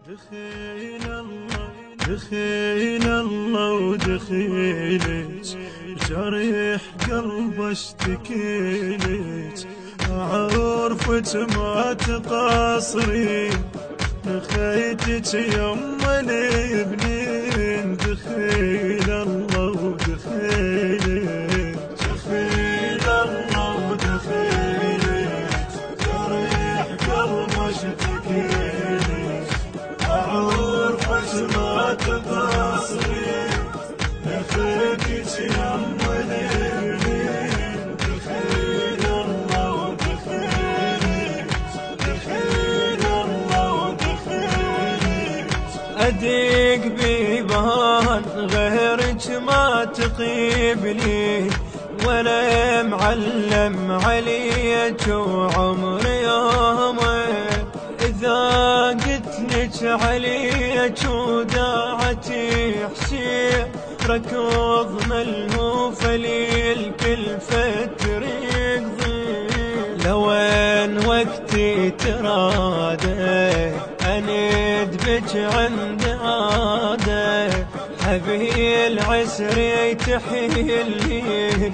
دخيل الله دخيل الله ودخيلك جريح قلب اشتكيلك عرفت ما تقصرين دخيتك يما الابنين دخيل الله ودخيلك دخيل الله ودخيلك جريح قلب اشتكيلك عرفت ما تقصرين دخيتك يما الابنين دخيل الله ودخيلك دخيل الله ودخيلك أديق بيبان غيرك ما تقيبني ولا معلم عليك وعمري يومين إذا قلت لك عليك وداعتي حسين ركضنا الموفى للكل فتر يقضي لوين وقتي ترادي أند بك عند عادي حبي العسر يتحيل